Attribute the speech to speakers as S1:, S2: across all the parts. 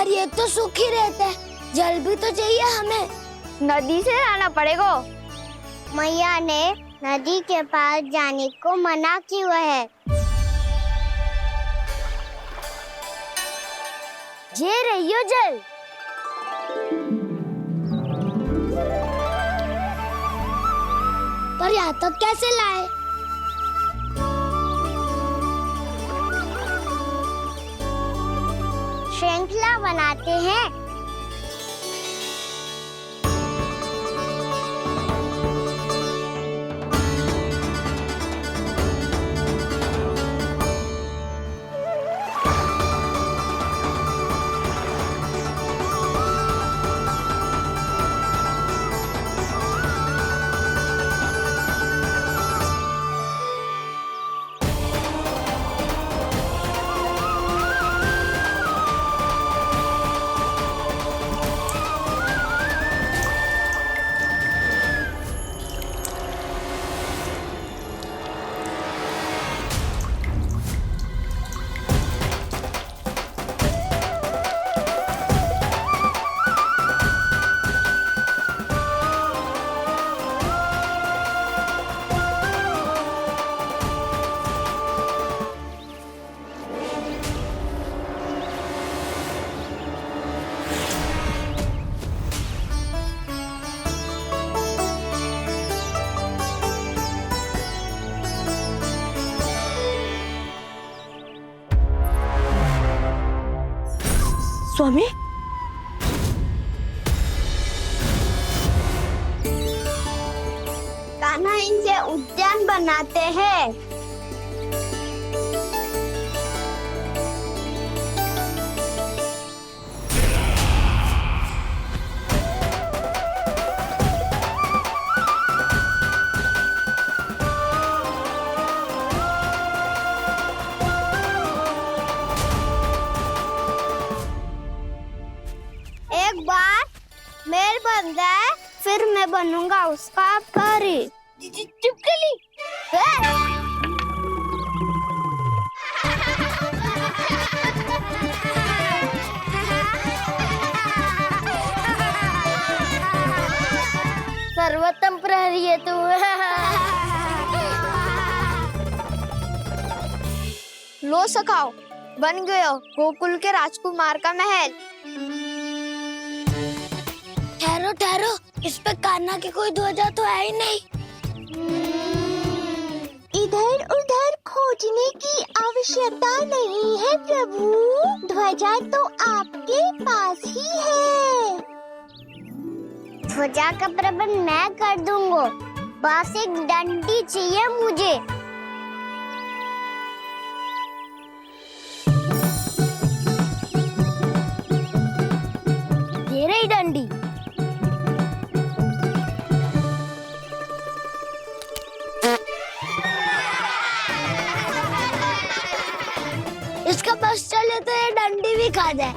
S1: पर ये तो सूखी रहता है, जल भी तो चाहिए हमें।
S2: नदी से लाना पड़ेगा।
S3: मैया ने नदी के पास जाने को मना किया है।
S1: ये रहियो जल। पर यहाँ तक कैसे लाए?
S3: श्रृंखला बनाते हैं।
S2: स्वामी,
S3: कान्हा इनसे उद्यान बनाते हैं। एक बार मेल बन जाए फिर मैं बनूंगा उसका परी।
S1: चुपकली। सर्वोत्तम प्रहरी है तू।
S2: लो सखाओ, बन गयो गोकुल के राजकुमार का महल।
S1: ठहरो ठहरो, इस पे कान्हा की कोई ध्वजा तो है ही नहीं।
S3: इधर उधर खोजने की आवश्यकता नहीं है प्रभु, ध्वजा तो आपके पास ही है। ध्वजा का प्रबंध मैं कर दूंगा, बस एक डंडी चाहिए मुझे।
S1: ये रही डंडी। इसका बस चले तो ये डंडी भी खा जाए।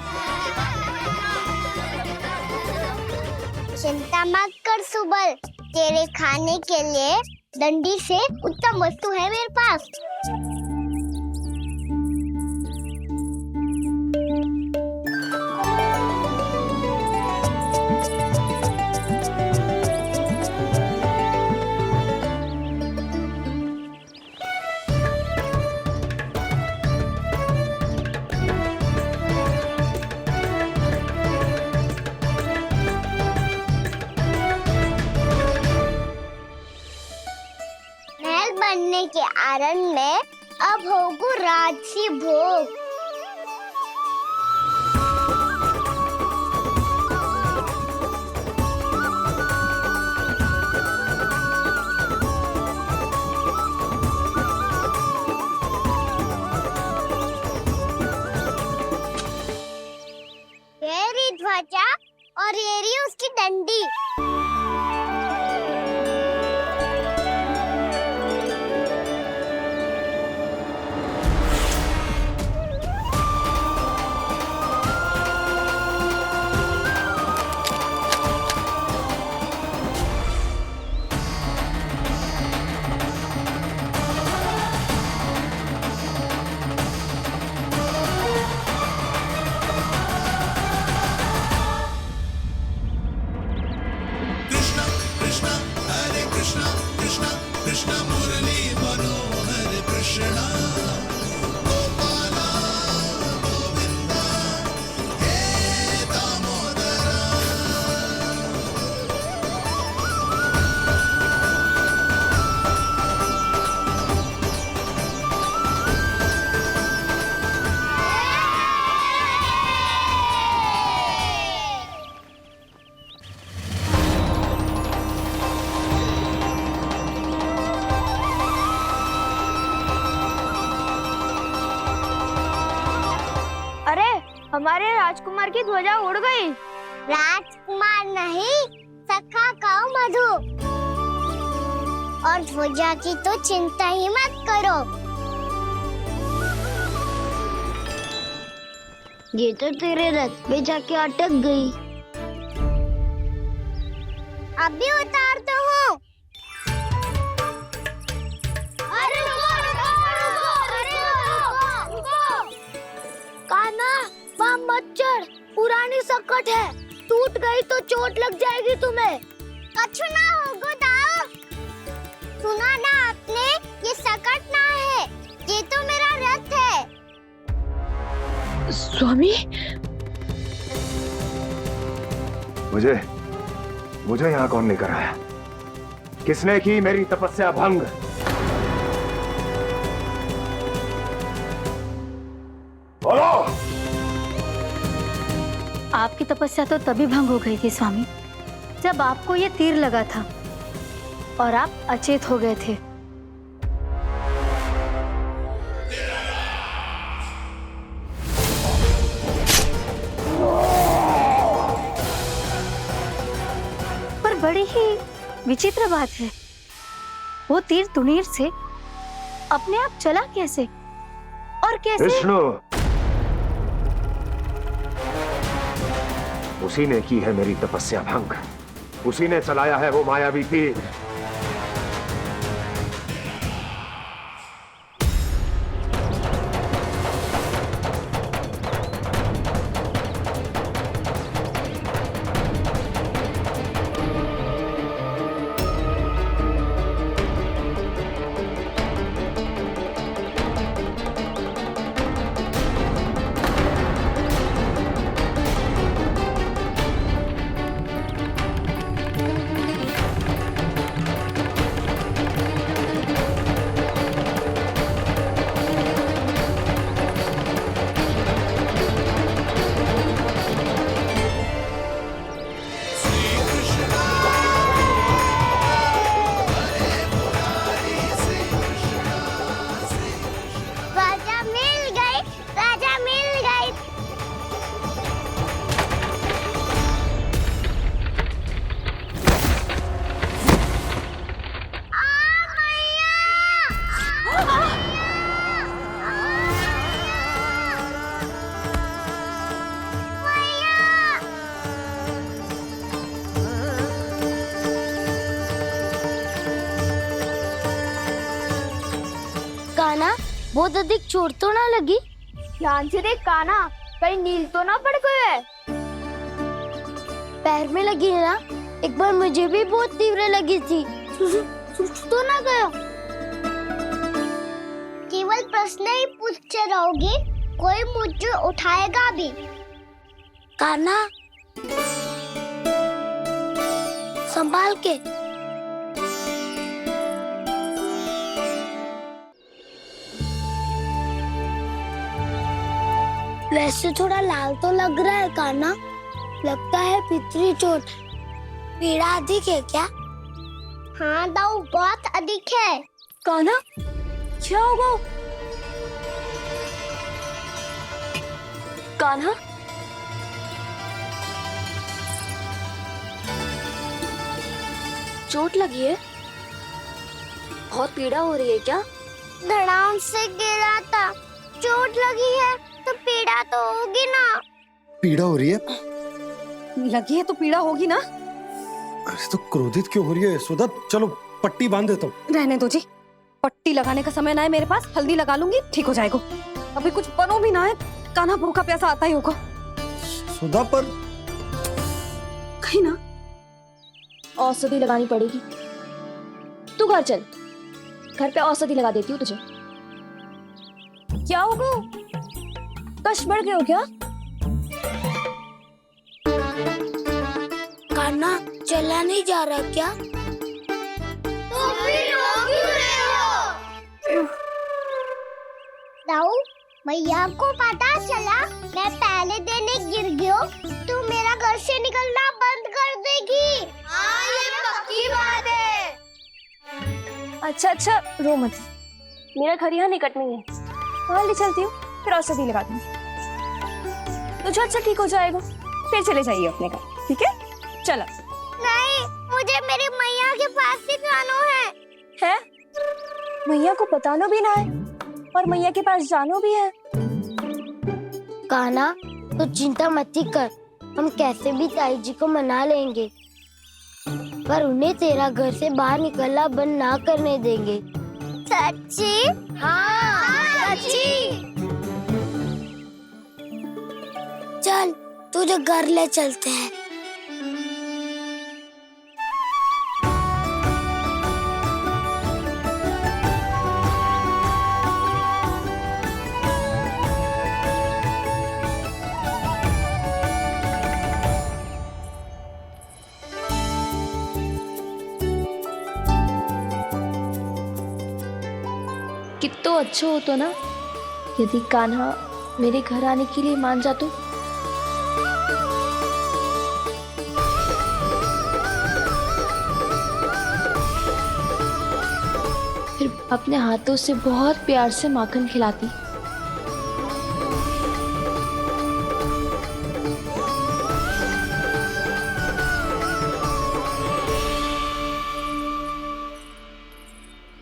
S3: चिंता मत कर सुबल, तेरे खाने के लिए डंडी से उत्तम वस्तु है मेरे पास। बनने के आरण में अब होगू राजसी भोग। ये रही ध्वजा और ये रही उसकी डंडी।
S2: हमारे राजकुमार की ध्वजा उड़ गई।
S3: राजकुमार नहीं, सखा काऊ मधु। और ध्वजा की तो चिंता ही मत करो। ये तो तेरे रथ पे जाके अटक गई। अभी उतारता हूँ।
S1: अरे रुको। कान्हा, वहाँ मत चढ़, पुरानी सकट है, टूट गई तो चोट लग जाएगी तुम्हें।
S3: कछु ना होगा दाऊ। सुना ना आपने, ये सकट ना है, ये तो मेरा रथ है।
S2: स्वामी,
S4: मुझे यहाँ कौन लेकर आया? किसने की मेरी तपस्या भंग? बोलो।
S5: आपकी तपस्या तो तभी भंग हो गई थी स्वामी, जब आपको ये तीर लगा था और आप अचेत हो गए थे। पर बड़ी ही विचित्र बात है, वो तीर तुनीर से अपने आप चला कैसे और कैसे?
S4: विष्णु, उसी ने की है मेरी तपस्या भंग, उसी ने चलाया है वो मायावी तीर।
S3: राजा मिल गई।
S1: कान्हा, बहुत अधिक चोट तो ना लगी?
S2: ध्यान से देख कान्हा, कहीं नील तो ना पड़ गए है।
S1: पैर में लगी है ना? एक बार मुझे भी बहुत तीव्र लगी थी। सूझ तो ना गया?
S3: केवल प्रश्न ही पूछते रहोगे, कोई मुझे उठाएगा भी।
S1: कान्हा, संभाल के। वैसे थोड़ा लाल तो लग रहा है कान्हा, लगता है पितरी चोट। पीड़ा अधिक है क्या?
S3: हाँ दाऊ, बहुत अधिक है।
S5: कान्हा, क्या होगा? कान्हा, चोट लगी है? बहुत पीड़ा हो रही है क्या?
S3: धड़ाम से गिरा था, चोट लगी है तो पीड़ा तो होगी ना।
S6: पीड़ा हो रही है?
S5: लगी है तो पीड़ा होगी ना।
S6: अरे तो क्रोधित क्यों हो रही है यशोदा? चलो पट्टी बांध देता हूँ।
S5: रहने दो जी, पट्टी लगाने का समय ना है मेरे पास, हल्दी लगा लूंगी, ठीक हो जाएगा। अभी कुछ बनो भी ना है, कान्हा भूखा प्यासा आता ही होगा।
S6: सुधा पर
S5: कहीं ना
S7: औषधि लगानी पड़ेगी। तू घर चल, घर पे औषधि लगा देती हूँ तुझे। क्या होगा? कष्ट बढ़ गए हो क्या?
S1: कान्हा, चला नहीं जा रहा क्या?
S3: तो फिर रो क्यों रहे हो? दाऊ, मैया को पता चला मैं पहले दिन ही गिर गया तो मेरा घर से निकलना बंद कर देगी। हाँ, ये पक्की बात है।
S7: अच्छा, रो मत। मेरा घर यहाँ निकट में है, वहाँ ले चलती हूँ, फिर औषधि लगा दूंगी। तो झट से ठीक हो जाएगा। फिर चले जाइए अपने घर, ठीक है? चलो।
S3: नहीं, मुझे मेरी मैया के पास ही जाना है।
S7: मैया को बताना भी ना है और मैया के पास जानो भी है।
S1: कान्हा, तो चिंता मत ही कर, हम कैसे भी ताई जी को मना लेंगे, पर उन्हें तेरा घर से बाहर निकलना बंद ना करने देंगे।
S3: सच्ची?
S1: हाँ, सच्ची। चल, तुझे घर ले चलते हैं।
S7: कितना अच्छा होता ना यदि कान्हा मेरे घर आने के लिए मान जा तो। फिर अपने हाथों से बहुत प्यार से माखन खिलाती।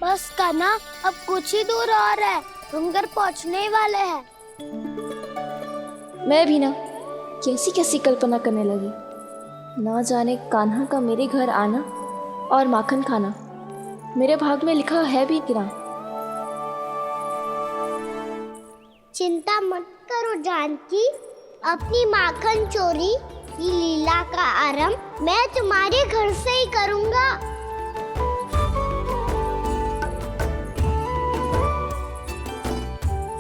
S1: बस कान्हा, अब कुछ ही दूर और है, हम घर पहुंचने ही वाले हैं।
S7: मैं भी ना कैसी कैसी कल्पना करने लगी। ना जाने कान्हा का मेरे घर आना और माखन खाना मेरे भाग में लिखा है भी कि ना।
S3: चिंता मत करो जानकी, अपनी माखन चोरी की लीला का आरंभ मैं तुम्हारे घर से ही करूंगा।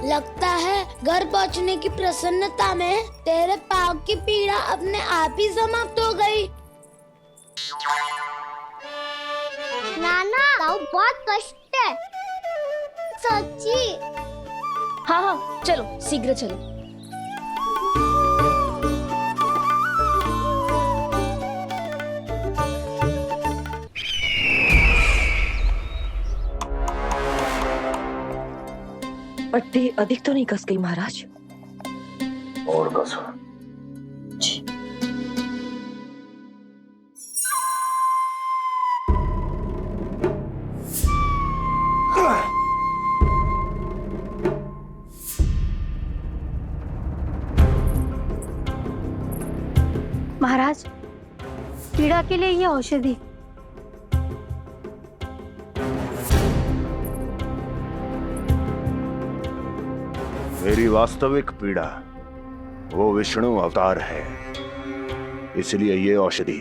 S1: लगता है घर पहुंचने की प्रसन्नता में तेरे पाँव की पीड़ा अपने आप ही समाप्त हो गई।
S3: नाना, पाँव बहुत कष्ट है। सच्ची?
S7: हाँ हाँ, चलो शीघ्र चलो।
S8: पट्टी अधिक तो नहीं कस गई महाराज?
S4: और कसो।
S5: महाराज, पीड़ा के लिए ये औषधि।
S4: मेरी वास्तविक पीड़ा वो विष्णु अवतार है, इसलिए ये औषधि।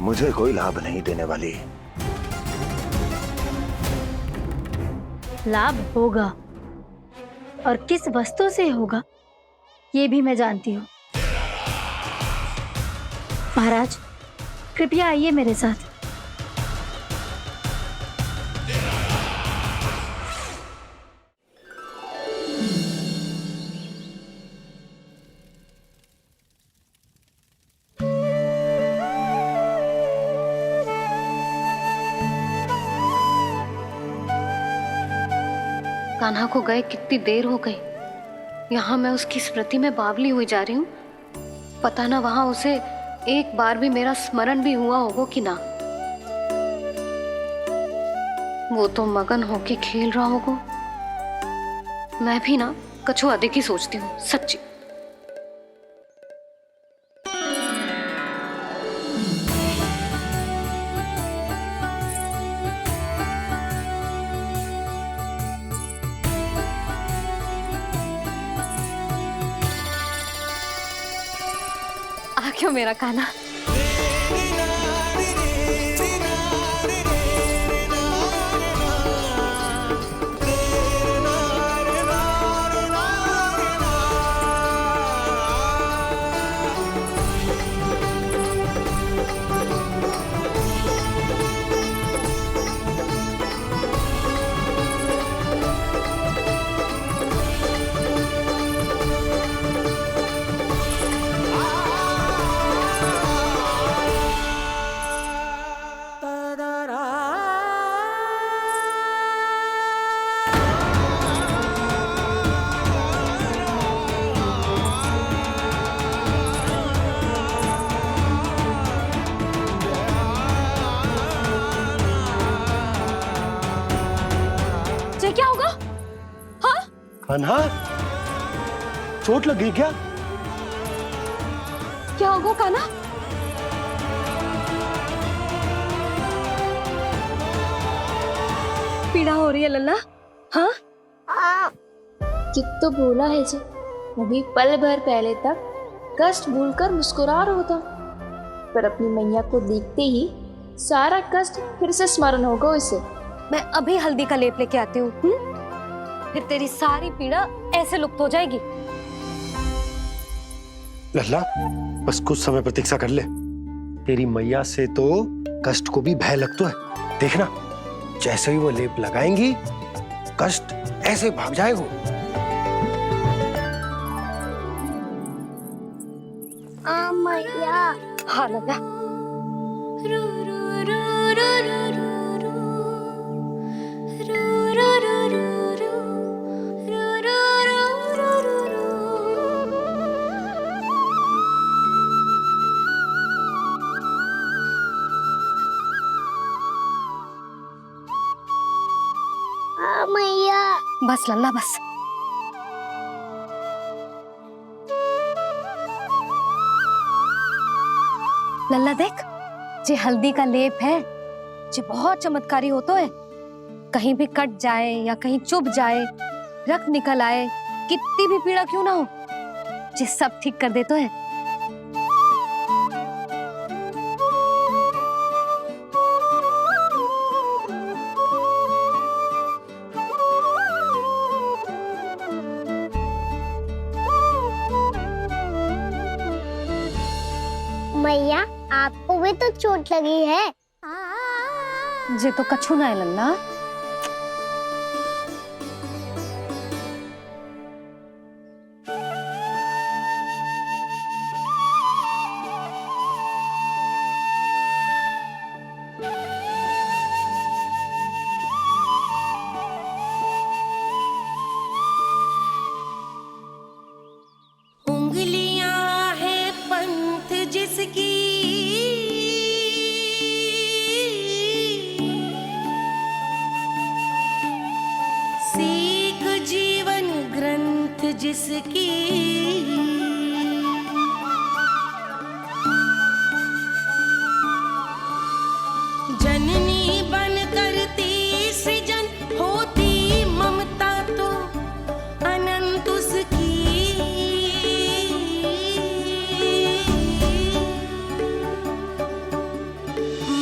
S4: मुझे कोई लाभ नहीं देने वाली।
S5: लाभ होगा, और किस वस्तु से होगा ये भी मैं जानती हूँ। महाराज, कृपया आइए मेरे साथ।
S9: कान्हा को गए कितनी देर हो गई। यहाँ मैं उसकी स्मृति में बावली हुई जा रही हूँ। पता ना वहां उसे एक बार भी मेरा स्मरण भी हुआ होगा कि ना। वो तो मगन होके खेल रहा होगा। मैं भी ना कछु अधिक ही सोचती हूँ, सच्ची। आ क्यों मेरा कान्हा।
S6: कान्हा, चोट लग गई क्या?
S7: क्या होगा कान्हा? पीड़ा हो रही है लल्ला? हाँ? कित तो बोला है जी, अभी पल भर पहले तक कष्ट भूलकर मुस्कुरा रहा था, पर अपनी मैया को देखते ही सारा कष्ट फिर से स्मरण होगा उसे।
S5: मैं अभी हल्दी का लेप लेके आती हूँ, फिर तेरी सारी पीड़ा ऐसे लुप्त हो जाएगी।
S6: लल्ला, बस कुछ समय प्रतीक्षा कर ले। तेरी मैया से तो कष्ट को भी भय लगता है। देखना, जैसे ही वो लेप लगाएंगी, कष्ट ऐसे भाग जाएगा।
S3: मैया।
S5: हाँ लल्ला।
S3: मैया।
S5: बस लल्ला बस। लल्ला देख, जे हल्दी का लेप है, जे बहुत चमत्कारी होता है। कहीं भी कट जाए या कहीं चुभ जाए, रक्त निकल आए, कितनी भी पीड़ा क्यों ना हो, जे सब ठीक कर देता है।
S3: मैया, आपको भी तो चोट लगी है।
S5: जे तो कछु ना है लल्ला।
S10: उंगलियां है पंथ जिसकी, सीख जीवन ग्रंथ जिसकी, जननी बन करती सृजन होती ममता तो अनंत उसकी।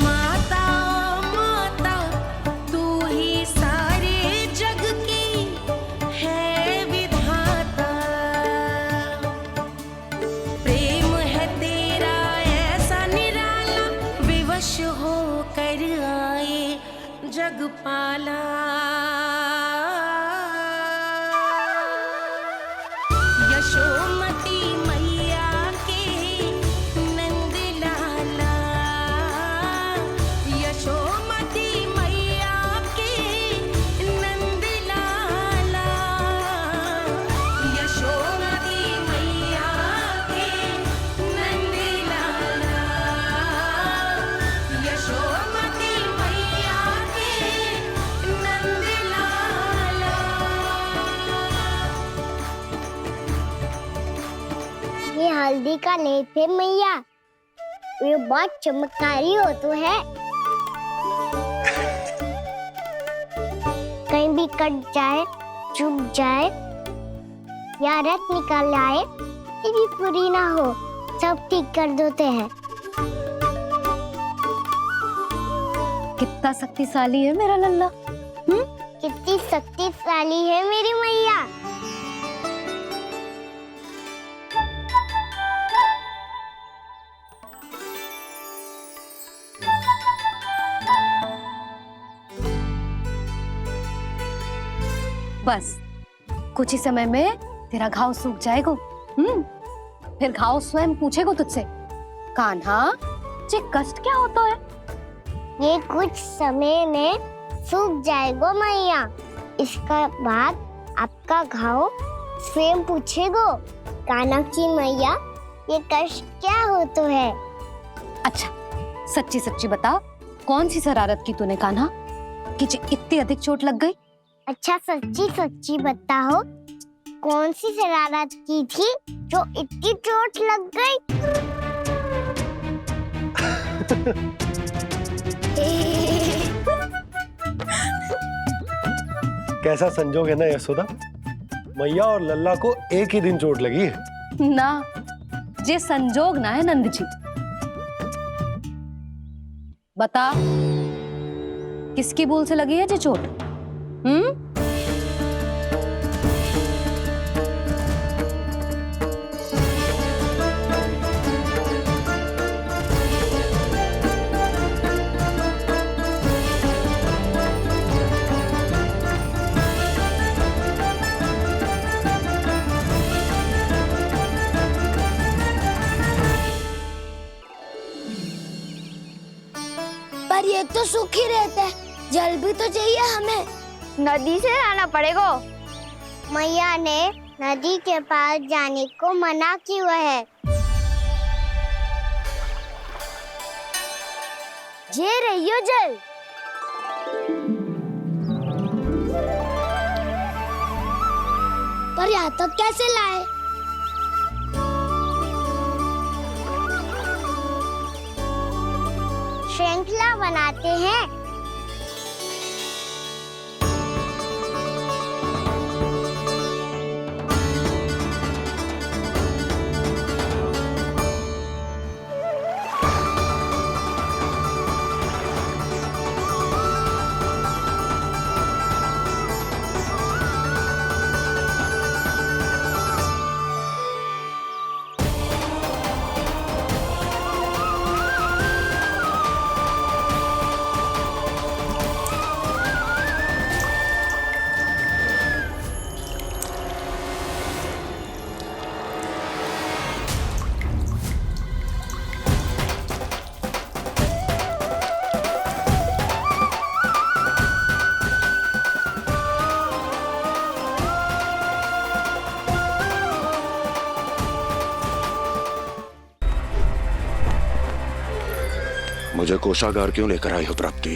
S10: माता माता तू ही सारे जग की है विधाता, प्रेम है तेरा ऐसा निराला, विवश हो कर आए जग पाला। यशोमती मैया के नंद लाला, यशोमती मैया के नंद लाला, यशोमती मैया के नंद लाला, यशोमती मैया के नंद लाला।
S3: ये हल्दी का लेप है मैया, ये बहुत चमत्कारी हो तो है। कहीं भी कट जाए, चुभ जाए या रक्त निकल आए, ये भी पूरी ना हो, सब ठीक कर देते हैं।
S5: कितना शक्तिशाली है मेरा लल्ला।
S3: कितनी शक्तिशाली है मेरी मैया।
S5: बस कुछ ही समय में तेरा घाव सूख जाएगा। फिर घाव स्वयं पूछेगा तुझसे, कान्हा जे कष्ट क्या होता है?
S3: ये कुछ समय में सूख जाएगा मैया। इसका बाद आपका घाव स्वयं पूछेगा, कान्हा की मैया ये कष्ट क्या होता है?
S5: अच्छा सच्ची सच्ची बता, कौन सी शरारत की तूने कान्हा कि जे इतनी अधिक चोट लग गई?
S3: अच्छा सच्ची सच्ची बताओ, कौन सी शरारत की थी जो इतनी चोट लग गई?
S6: कैसा संजोग है ना यशोदा, मैया और लल्ला को एक ही दिन चोट लगी है।
S5: ना, जे संजोग ना है नंद जी। बता, किसकी भूल से लगी है जे चोट?
S1: पर ये तो सूख ही रहता है, जल भी तो चाहिए हमें।
S2: नदी से लाना पड़ेगा।
S3: मैया ने नदी के पास जाने को मना किया है।
S1: ये रहियो जल। पर यहाँ तक कैसे लाए?
S3: श्रृंखला बनाते हैं।
S4: मुझे कोषागार क्यों लेकर आई हो प्राप्ति?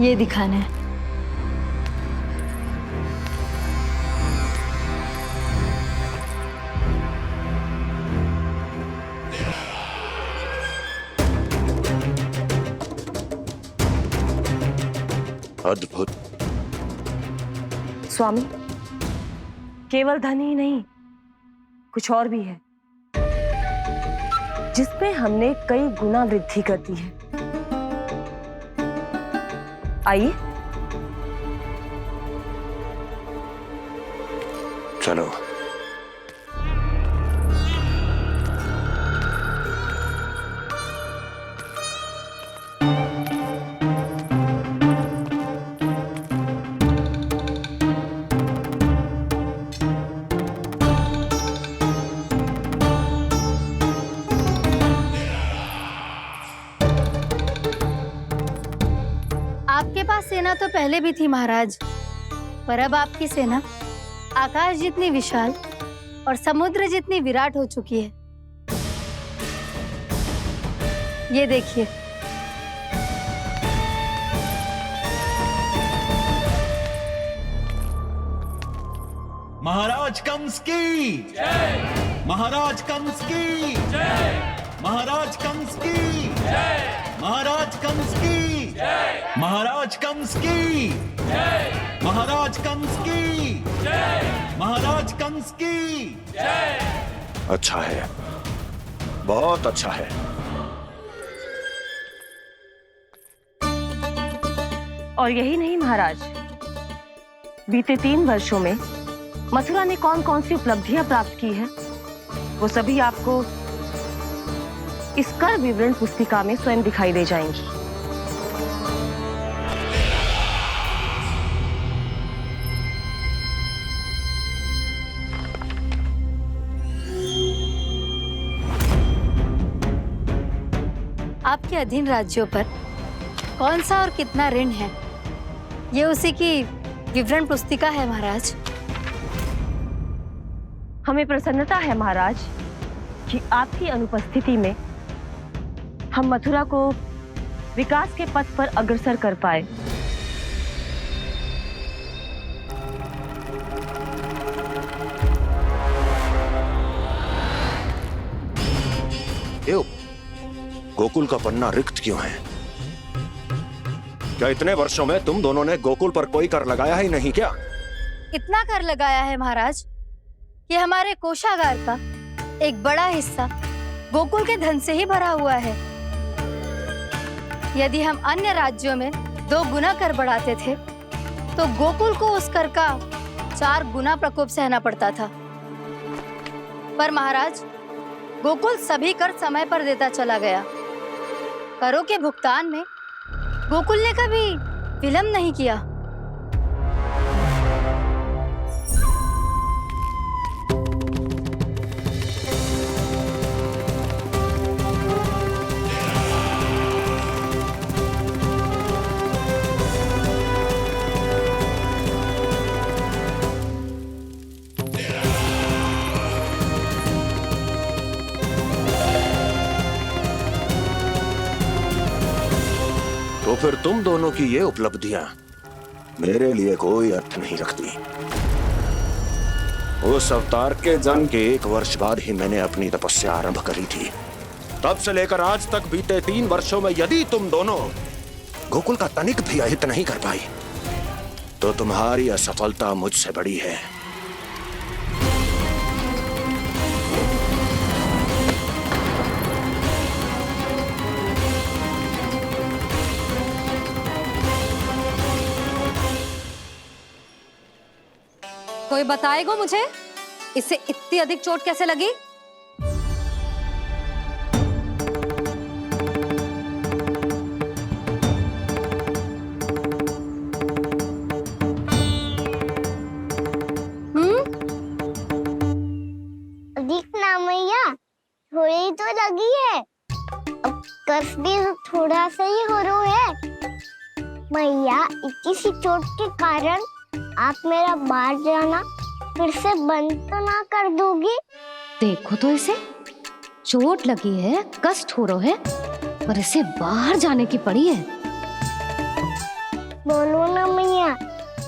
S7: ये दिखाना है।
S4: अद्भुत।
S8: स्वामी, केवल धन ही नहीं, कुछ और भी है जिसमें हमने कई गुना वृद्धि कर दी है। आइए
S4: चलो।
S1: आपके पास सेना तो पहले भी थी महाराज, पर अब आपकी सेना आकाश जितनी विशाल और समुद्र जितनी विराट हो चुकी है। ये देखिए।
S11: महाराज कंस की जय। महाराज कंस की जय। महाराज कंस की जय। महाराज कंस की जय। महाराज कंस की जय। महाराज कंस की जय। महाराज कंस की जय।
S4: अच्छा है, बहुत अच्छा है।
S8: और यही नहीं महाराज, बीते 3 वर्षों में मथुरा ने कौन कौन सी उपलब्धियां प्राप्त की है, वो सभी आपको इस कर विवरण पुस्तिका में स्वयं दिखाई दे जाएंगी।
S1: आपके अधीन राज्यों पर कौन सा और कितना ऋण है, ये उसी की विवरण पुस्तिका है महाराज।
S8: हमें प्रसन्नता है महाराज कि आपकी अनुपस्थिति में हम मथुरा को विकास के पथ पर अग्रसर कर पाए।
S4: क्यों? गोकुल का पन्ना रिक्त क्यों है? क्या इतने वर्षों में तुम दोनों ने गोकुल पर कोई कर लगाया ही नहीं क्या?
S5: इतना कर लगाया है महाराज कि हमारे कोषागार का एक बड़ा हिस्सा गोकुल के धन से ही भरा हुआ है। यदि हम अन्य राज्यों में 2 गुना कर बढ़ाते थे तो गोकुल को उस कर का 4 गुना प्रकोप सहना पड़ता था। पर महाराज, गोकुल सभी कर समय पर देता चला गया। करों के भुगतान में गोकुल ने कभी विलंब नहीं किया।
S4: तो फिर तुम दोनों की ये उपलब्धियां मेरे लिए कोई अर्थ नहीं रखती। उस अवतार के जन्म के 1 वर्ष बाद ही मैंने अपनी तपस्या आरंभ करी थी। तब से लेकर आज तक बीते 3 वर्षों में यदि तुम दोनों गोकुल का तनिक भी अहित नहीं कर पाई तो तुम्हारी असफलता मुझसे बड़ी है।
S5: कोई बताएगा मुझे इसे इतनी अधिक चोट कैसे लगी?
S3: अधिक ना मैया, थोड़ी तो लगी है। अब कस भी थोड़ा सा ही हो रहा है। मैया, इतनी सी चोट के कारण आप मेरा बाहर जाना फिर से बंद तो ना कर दोगी?
S5: देखो तो इसे, चोट लगी है, कष्ट हो रहा है, पर इसे बाहर जाने की पड़ी है।
S3: बोलो ना मैया,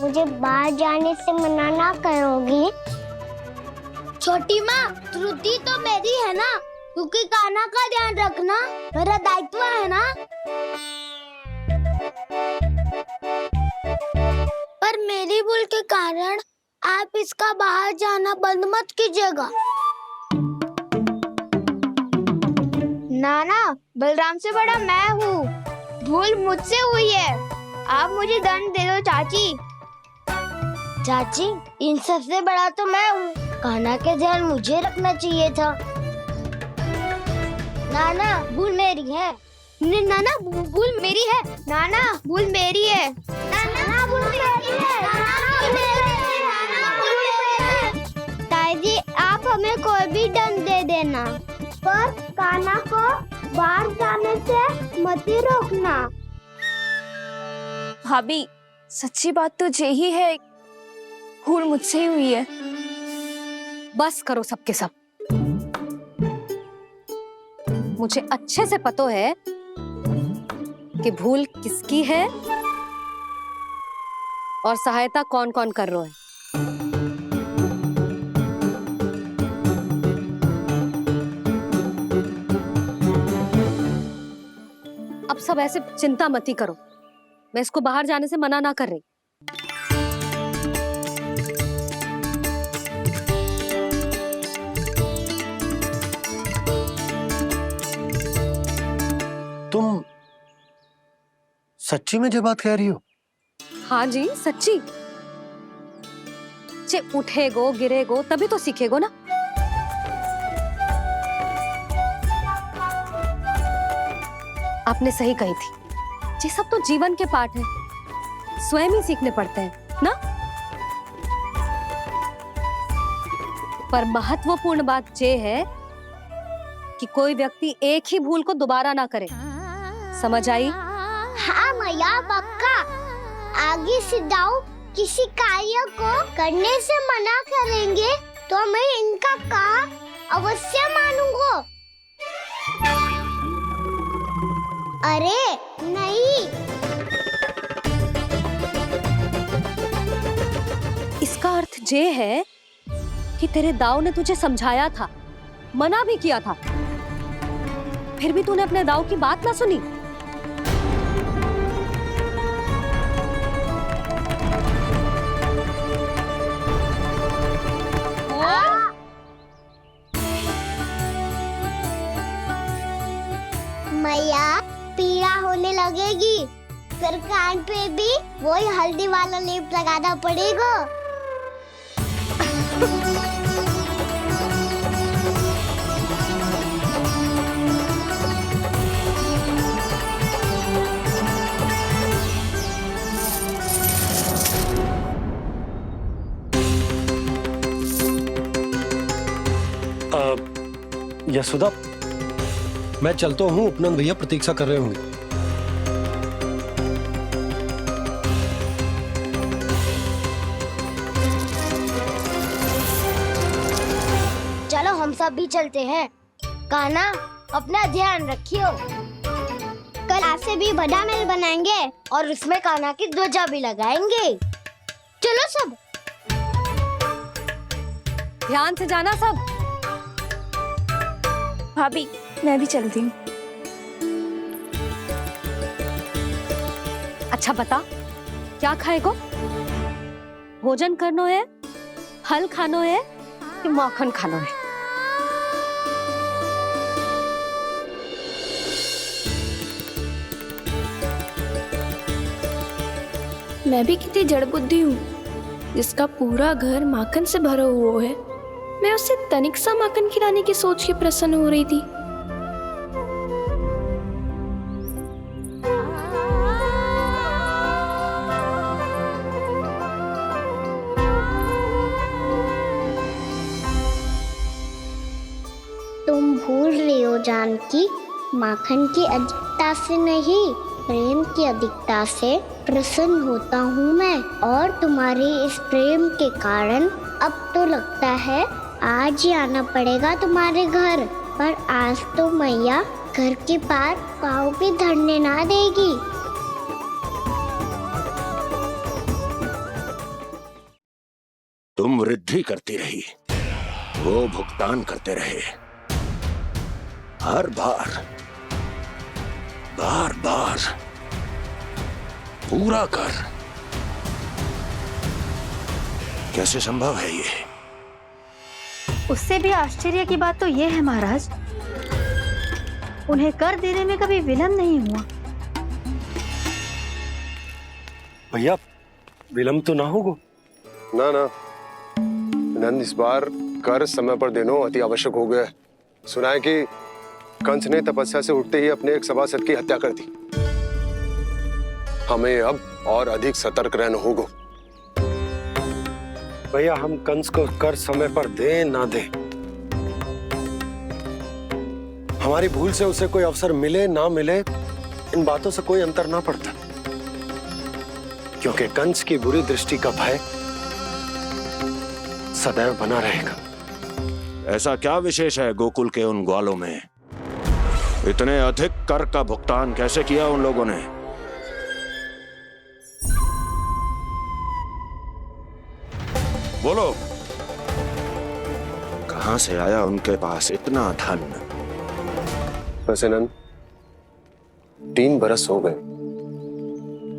S3: मुझे बाहर जाने से मना ना करोगी?
S1: छोटी माँ, त्रुटि तो मेरी है ना, क्योंकि कान्हा का ध्यान रखना मेरा दायित्व है ना। पर मेरी भूल के कारण आप इसका बाहर जाना बंद मत कीजिएगा।
S2: नाना, बलराम से बड़ा मैं हूँ, भूल मुझसे हुई है। आप मुझे दंड दे दो चाची।
S1: चाची, इन सबसे बड़ा तो मैं हूँ, कान्हा के ध्यान मुझे रखना चाहिए था। नाना, भूल मेरी है।
S2: नाना, भूल मेरी है। नाना, भूल मेरी है।
S1: नाना, भूल मेरी है।
S3: ताई जी, आप हमें कोई भी दंड दे देना, पर कान्हा को बाहर जाने से मत ही रोकना।
S7: भाभी, सच्ची बात तो यही है, भूल मुझसे ही हुई है।
S5: बस करो सबके सब। मुझे अच्छे से पता है कि भूल किसकी है और सहायता कौन कौन कर रहा है। अब सब ऐसे चिंता मत ही करो, मैं इसको बाहर जाने से मना ना कर रही।
S6: तुम सच्ची में जो बात कह रही हो?
S5: हाँ जी, सच्ची। जे उठेगो गिरेगो तभी तो सीखेगो ना। आपने सही कही थी, ये सब तो जीवन के पाठ है, स्वयं ही सीखने पड़ते हैं ना। पर महत्वपूर्ण बात ये है कि कोई व्यक्ति एक ही भूल को दोबारा ना करे। समझ आई?
S3: हाँ मैया, पक्का। आगे से दाऊ किसी कार्य को करने से मना करेंगे तो मैं इनका काम अवश्य मानूंगा। अरे नहीं।
S5: इसका अर्थ ये है कि तेरे दाऊ ने तुझे समझाया था, मना भी किया था, फिर भी तूने अपने दाऊ की बात ना सुनी।
S3: मैया पीड़ा होने लगेगी, फिर कान पे भी वही हल्दी वाला लेप लगाना पड़ेगा।
S6: यशोदा, मैं चलता हूँ, उपनंद भैया प्रतीक्षा कर रहे होंगे।
S1: चलो हम सब भी चलते हैं। कान्हा, अपना ध्यान रखियो।
S3: कल आपसे भी बड़ा महल बनाएंगे
S1: और उसमें कान्हा की ध्वजा भी लगाएंगे। चलो सब।
S5: ध्यान से जाना सब।
S7: भाभी मैं भी चलती हूँ।
S5: अच्छा बता, क्या खाएगो? भोजन करनो है, फल खानो है कि माखन खानो है?
S7: मैं भी कितनी जड़ बुद्धि हूँ, जिसका पूरा घर माखन से भरा हुआ है। मैं उससे तनिक सा माखन खिलाने की सोच के प्रसन्न हो रही थी।
S3: तुम भूल रही हो जानकी, माखन की अधिकता से नहीं, प्रेम की अधिकता से प्रसन्न होता हूँ मैं। और तुम्हारे इस प्रेम के कारण अब तो लगता है आज ही आना पड़ेगा तुम्हारे घर। पर आज तो मैया घर के पार पाँव भी धरने ना देगी।
S4: तुम वृद्धि करती रही, वो भुगतान करते रहे। हर बार बार बार पूरा कर। कैसे संभव है ये?
S12: उससे भी आश्चर्य की बात तो ये है महाराज, उन्हें कर देने में कभी विलंब नहीं हुआ।
S6: भैया विलंब तो ना होगा?
S13: ना ना नंद, इस बार कर समय पर देना अति आवश्यक हो गया है। सुना है कि कंस ने तपस्या से उठते ही अपने एक सभासद की हत्या कर दी। हमें अब और अधिक सतर्क रहना होगा।
S6: भैया हम कंस को कर समय पर दे ना दे, हमारी भूल से उसे कोई अवसर मिले ना मिले, इन बातों से कोई अंतर ना पड़ता, क्योंकि कंस की बुरी दृष्टि का भय सदैव बना रहेगा।
S4: ऐसा क्या विशेष है गोकुल के उन ग्वालों में? इतने अधिक कर का भुगतान कैसे किया उन लोगों ने? बोलो, कहां से आया उनके पास इतना धन?
S13: वैसे नंद, 3 बरस हो गए,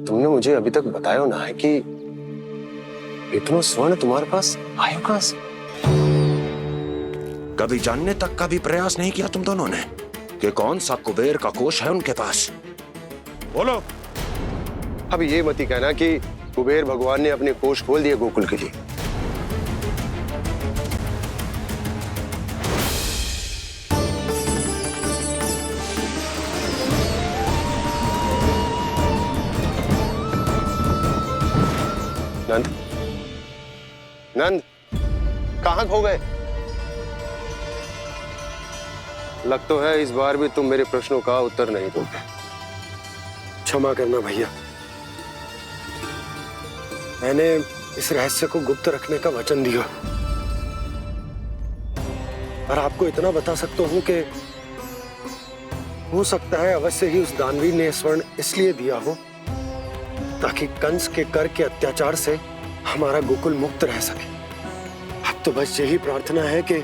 S13: तुमने मुझे अभी तक बताया ना है कि इतना स्वर्ण तुम्हारे पास आया कहां से?
S4: कभी जानने तक का भी प्रयास नहीं किया तुम दोनों ने कि कौन सा कुबेर का कोष है उनके पास? बोलो।
S13: अब ये मत ही कहना कि कुबेर भगवान ने अपने कोष खोल दिए गोकुल के लिए। नंद, नंद, कहां खो गए? लग तो है इस बार भी तुम मेरे प्रश्नों का उत्तर नहीं दोगे।
S6: क्षमा करना भैया, मैंने इस रहस्य को गुप्त रखने का वचन दिया, पर आपको इतना बता सकता हूं कि हो सकता है अवश्य ही उस दानवीर ने स्वर्ण इसलिए दिया हो ताकि कंस के कर के अत्याचार से हमारा गोकुल मुक्त रह सके। अब तो बस यही प्रार्थना है कि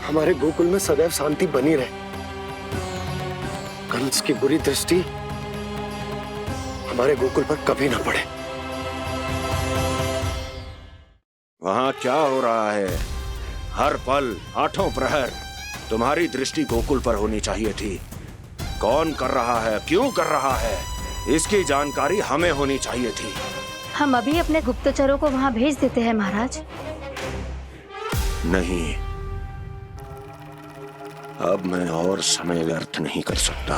S6: हमारे गोकुल में सदैव शांति बनी रहे, कंस की बुरी दृष्टि हमारे गोकुल पर कभी ना पड़े।
S4: वहां क्या हो रहा है? हर पल आठों प्रहर तुम्हारी दृष्टि गोकुल पर होनी चाहिए थी। कौन कर रहा है, क्यों कर रहा है, इसकी जानकारी हमें होनी चाहिए थी।
S12: हम अभी अपने गुप्तचरों को वहां भेज देते हैं महाराज।
S4: नहीं, अब मैं और समय व्यर्थ नहीं कर सकता,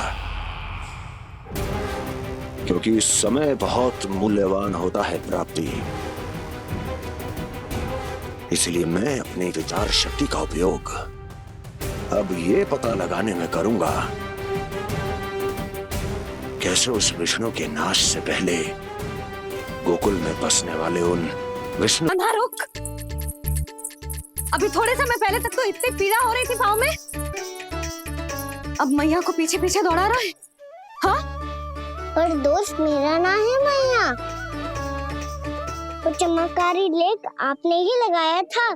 S4: क्योंकि समय बहुत मूल्यवान होता है प्राप्ति। इसलिए मैं अपनी विचार शक्ति का उपयोग अब ये पता लगाने में करूंगा कैसे उस विष्णु के नाश से पहले गोकुल में बसने वाले उन विष्णु।
S5: अंधा रुक। अभी थोड़े समय पहले तक तो इतनी पीड़ा हो रही थी पाँव में, अब मैया को पीछे पीछे दौड़ा रहा है। हाँ,
S3: पर दोष मेरा ना है मैया, वो चमत्कारी लेप आपने ही लगाया था,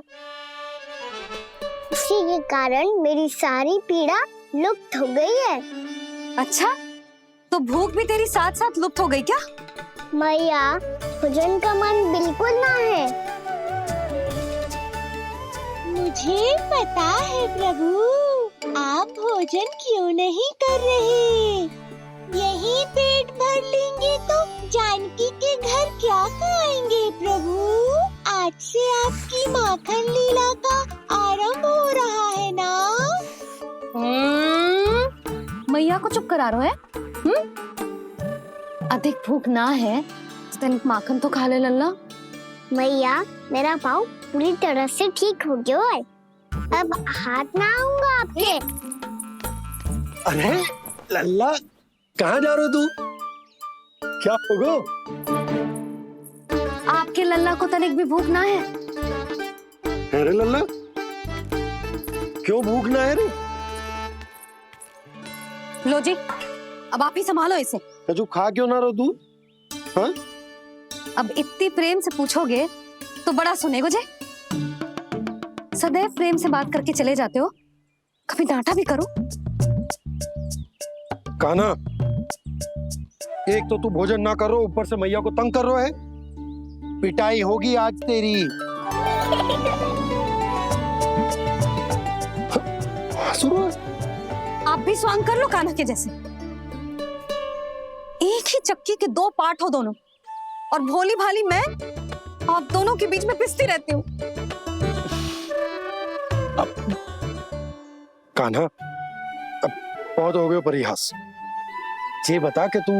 S3: उसी के कारण मेरी सारी पीड़ा लुप्त हो गई है।
S5: अच्छा, तो भूख भी तेरी साथ साथ लुप्त हो गई क्या?
S3: मैया, भोजन का मन बिल्कुल ना है।
S10: मुझे पता है प्रभु, आप भोजन क्यों नहीं कर रहे। यही पेट भर लेंगे तो जानकी के घर क्या खाएंगे प्रभु। आज से आपकी माखन लीला का आरंभ हो रहा है ना।
S5: मैया को चुप करा रहे है। अधिक भूख ना है तो तनिक माखन तो खा ले लल्ला।
S3: मैया, मेरा पाँव पूरी तरह से ठीक हो गया है, अब हाथ ना आऊंगा आपके।
S6: अरे लल्ला, कहाँ जा रहे हो तू? क्या होगो?
S5: आपके लल्ला को तनिक भी भूख ना है?
S6: अरे लल्ला, क्यों भूख ना है रे?
S5: लो जी, अब आप ही संभालो इसे।
S6: तू खा क्यों ना रहो तू? हाँ?
S5: अब इतनी प्रेम से पूछोगे तो बड़ा सुनेगो जे। सदैव प्रेम से बात करके चले जाते हो, कभी डांटा भी करो।
S6: कान्हा, एक तो तू भोजन ना करो, ऊपर से मैया को तंग कर रहा है। पिटाई होगी आज तेरी।
S5: आप भी स्वांग कर लो कान्हा के जैसे। एक ही चक्की के दो पार्ट हो दोनों, और भोली भाली मैं आप दोनों के बीच में पिसती रहती हूँ।
S6: कान्हा, अब बहुत हो गए परिहास। ये बता कि तू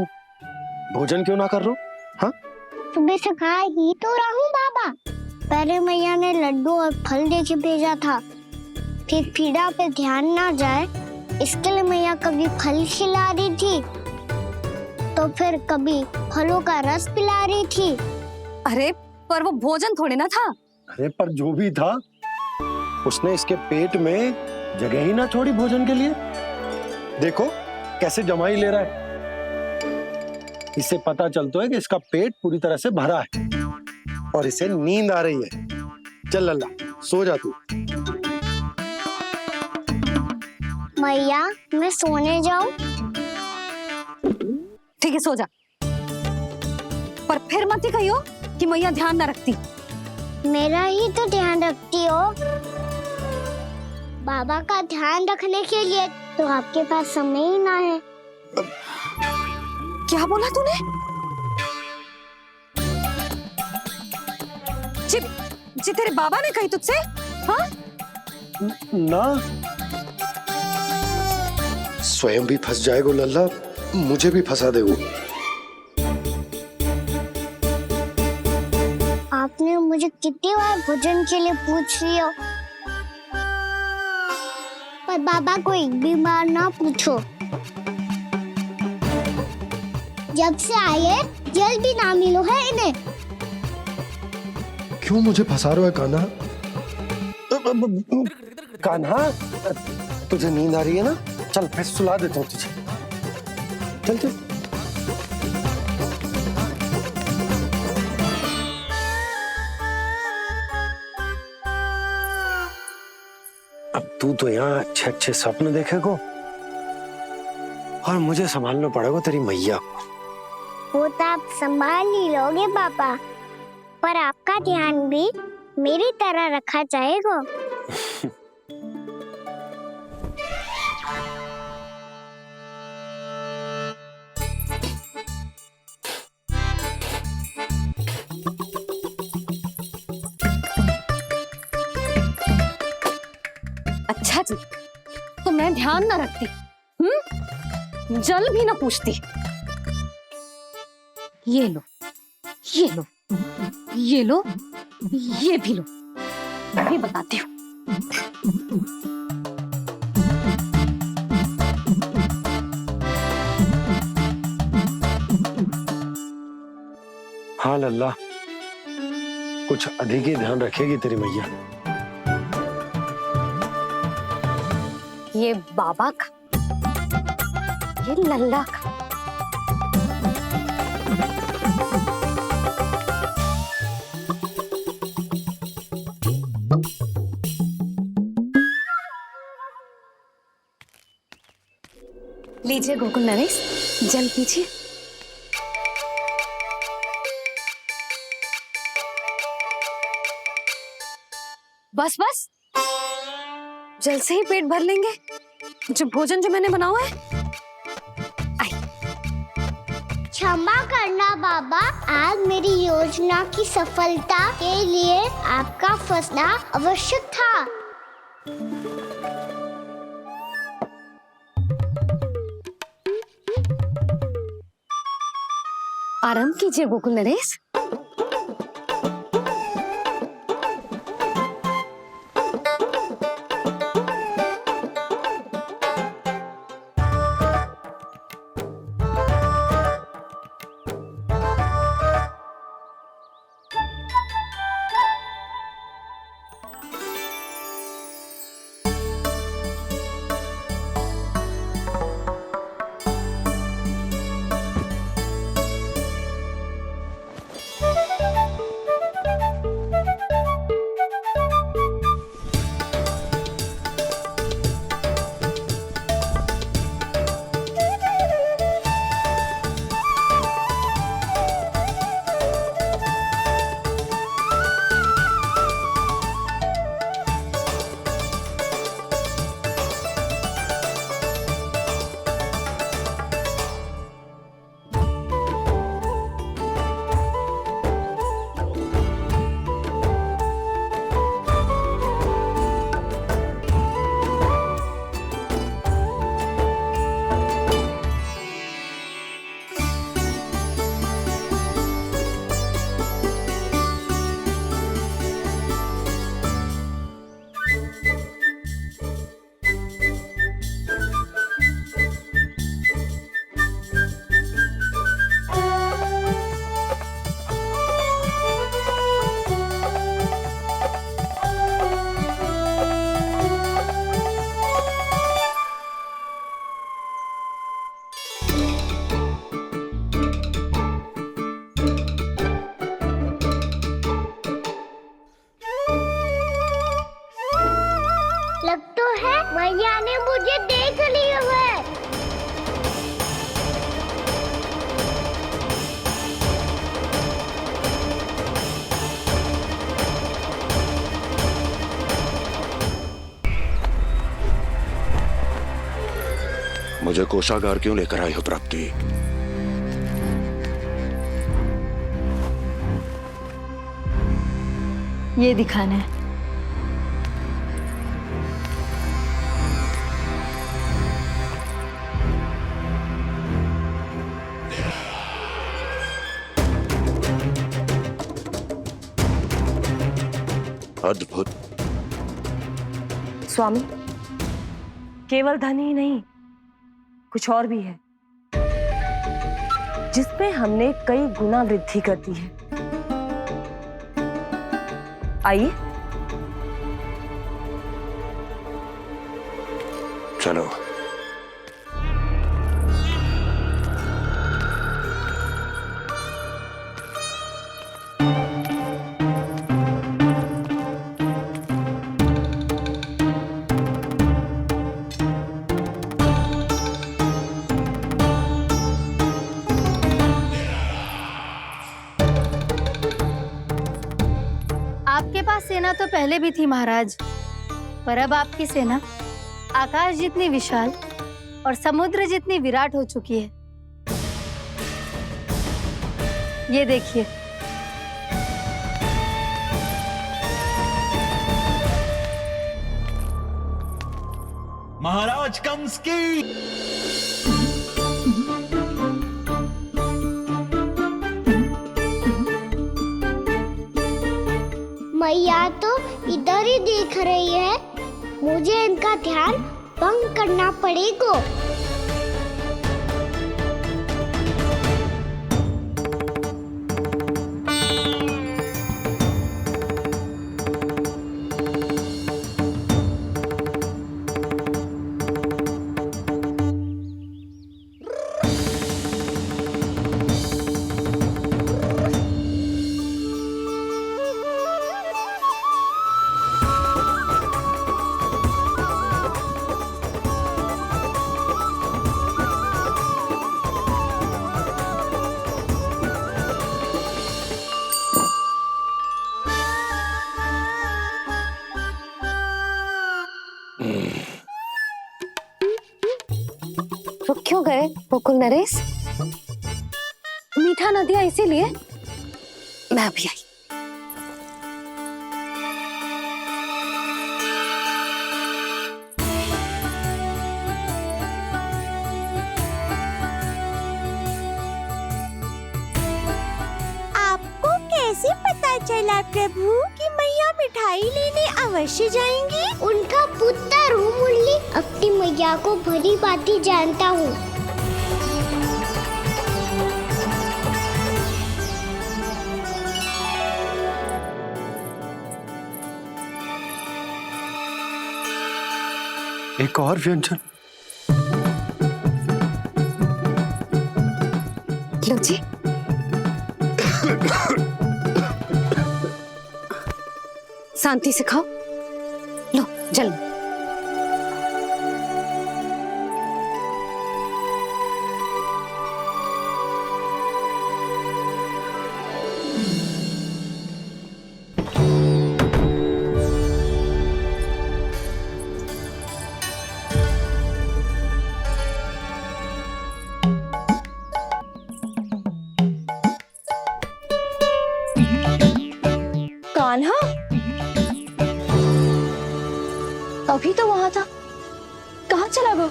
S6: भोजन क्यों ना कर रो? हाँ?
S3: सुबह से खा ही तो रहा हूँ बाबा। पहले मैया ने लड्डू और फल देके भेजा था, फिर पीड़ा पे ध्यान ना जाए इसके लिए मैया कभी फल खिला रही थी तो फिर कभी फलों का रस पिला रही थी।
S5: अरे पर वो भोजन थोड़े ना था।
S6: अरे पर जो भी था, उसने इसके पेट में जगह ही ना छोड़ी भोजन के लिए। देखो कैसे जमाई ले रहा है। इससे पता चलता है कि इसका पेट पूरी तरह से भरा है और इसे नींद आ रही है। चल लल्ला, सो जा तू।
S3: मैया, मैं सोने जाऊं?
S5: ठीक है, सो जा, पर फिर मत ही कहियो कि मैया ध्यान ना रखती।
S3: मेरा ही तो ध्यान रखती हो। बाबा का ध्यान रखने के लिए तो आपके पास समय ही ना है।
S5: क्या बोला तूने? जी तेरे बाबा ने कही तुझसे? हाँ?
S6: ना, स्वयं भी फंस जाएगो लल्ला, मुझे भी फंसा देगो।
S3: आपने मुझे कितनी बार भोजन के लिए पूछ लिया, पर बाबा को एक भी बार ना पूछो। जब से आए जल भी ना मिलो है इन्हें।
S6: क्यों मुझे फंसा रहा है कान्हा? कान्हा, तुझे नींद आ रही है ना? चल मैं सुला देता हूँ तुझे। चल चल। अब तू तो यहाँ अच्छे अच्छे सपने देखेगो और मुझे संभालना पड़ेगा तेरी मैया को।
S3: वो तो आप संभाल ही लोगे पापा, पर आपका ध्यान भी मेरी तरह रखा जाएगा।
S5: अच्छा जी, तो मैं ध्यान ना रखती, जल भी ना पूछती। ये लो, ये लो, ये लो, ये भी लो, मैं भी बताती हूँ।
S6: हाँ लल्ला, कुछ अधिक ही ध्यान रखेगी तेरी मैया।
S5: ये बाबा का, ये लल्ला का। लीजिए गोकुल नरेश, जल पीजिए। बस बस, जल से ही पेट भर लेंगे। जो भोजन जो मैंने बनाया है।
S3: क्षमा करना बाबा, आज मेरी योजना की सफलता के लिए आपका फंसना आवश्यक था।
S5: आराम कीजिए गोकुल नरेश।
S3: मैया ने मुझे देख लिया है।
S4: मुझे कोषागार क्यों लेकर आई हो प्राप्ति?
S12: ये दिखाना है।
S4: अद्भुत।
S8: स्वामी, केवल धन ही नहीं, कुछ और भी है जिसपे हमने कई गुना वृद्धि कर दी है। आइए
S4: चलो
S12: पास सेना तो पहले भी थी महाराज, पर अब आपकी सेना आकाश जितनी विशाल और समुद्र जितनी विराट हो चुकी है। ये देखिए,
S11: महाराज कंस की।
S3: मैया तो इधर ही देख रही है, मुझे इनका ध्यान भंग करना पड़ेगा।
S5: रुक क्यों गए गोकुल नरेश? मीठा न दिया इसीलिए मैं अभी आई।
S10: आपको कैसे पता चला प्रभु कि मैया मिठाई लेने अवश्य जाएंगी?
S3: उनका पुत्र हूँ मुरली, अपनी मैया को भली भांति जानता हूँ।
S6: एक और व्यंजन।
S5: लो जी। शांति से खाओ। लो जल।
S7: कान्हा अभी तो वहां था, कहाँ चला गया?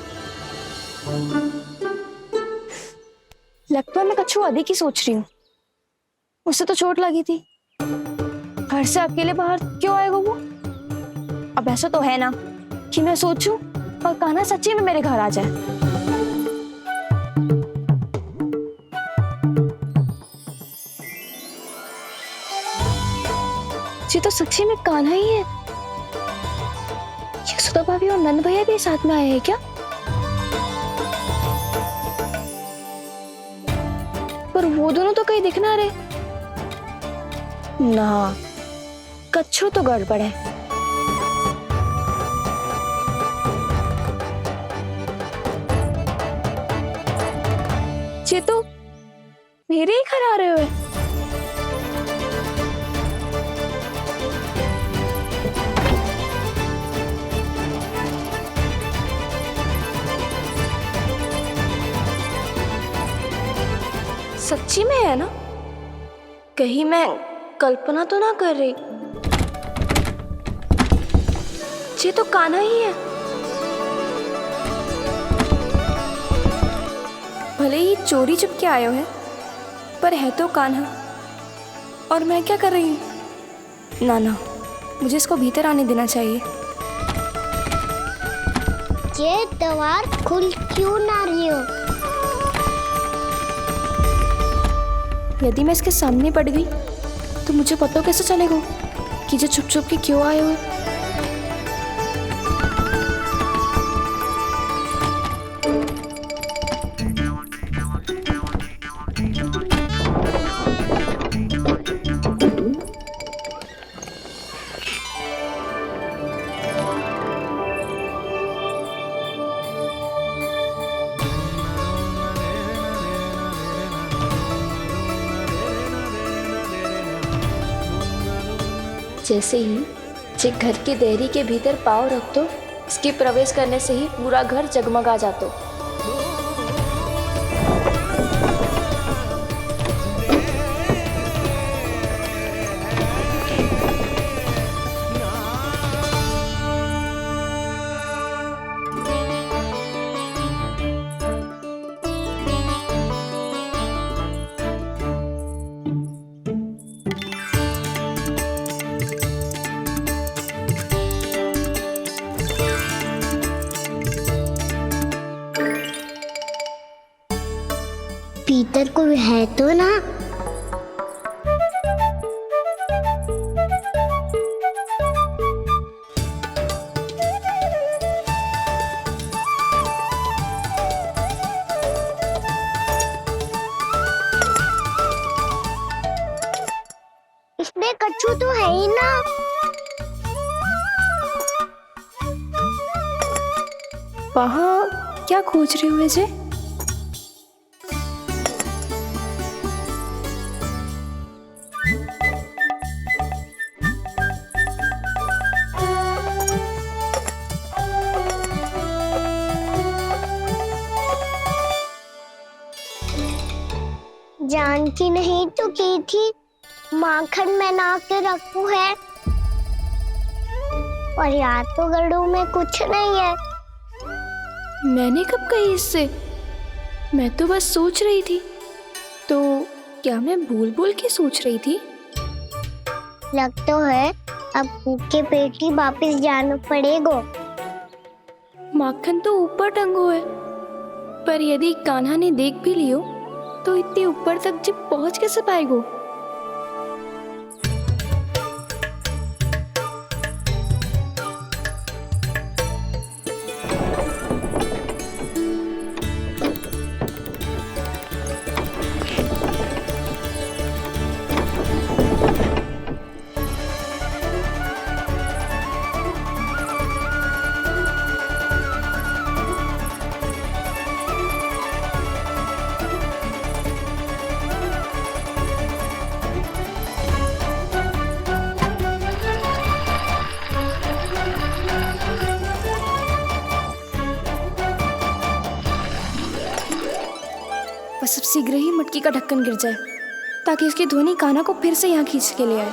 S7: लगता है मैं कछु अधिक ही सोच रही हूँ। उसे तो चोट लगी थी, घर से अकेले बाहर क्यों आएगा वो? अब ऐसा तो है ना कि मैं सोचूं और कान्हा सच्ची में मेरे घर आ जाए। ये तो सच्ची में कान्हा ही है। यशोदा भाभी और नंद भैया भी साथ में आए हैं क्या? पर वो दोनों तो कहीं दिख ना रहे। ना, कच्छू तो गड़बड़ है। ये तो मेरे ही घर आ रहे हुए। सच्ची में है ना? कहीं मैं कल्पना तो ना कर रही? ये तो कान्हा ही है। भले ही चोरी चुप के आए हैं, पर है तो कान्हा। और मैं क्या कर रही हूँ? ना ना, मुझे इसको भीतर आने देना चाहिए।
S3: ये द्वार खुल क्यों ना रही हो?
S7: यदि मैं इसके सामने पड़ गई तो मुझे पता कैसे चलेगा कि ये छुप छुप के क्यों आए हुए?
S14: जैसे ही जे घर की देहरी के भीतर पाँव रख दो, इसके प्रवेश करने से ही पूरा घर जगमगा जातो।
S3: भीतर कोई है तो ना? इसमें कच्छू तो है ही ना।
S7: वहाँ क्या खोज रहे हुए जे?
S3: जानकी नहीं तो की थी माखन में ना के रखू है, और याद तो गड़ू में कुछ नहीं है।
S7: मैंने कब कही इससे? मैं तो बस सोच रही थी। तो क्या मैं भूल भूल के सोच रही थी?
S3: लग तो है अब भूखे पेट ही वापिस जाना पड़ेगा।
S7: माखन तो ऊपर टंगो है, पर यदि कान्हा ने देख भी लियो तो इतने ऊपर तक जब पहुंच कैसे पाएगो? बस अब शीघ्र ही मटकी का ढक्कन गिर जाए ताकि उसकी ध्वनि कान्हा को फिर से यहाँ खींच के ले आए।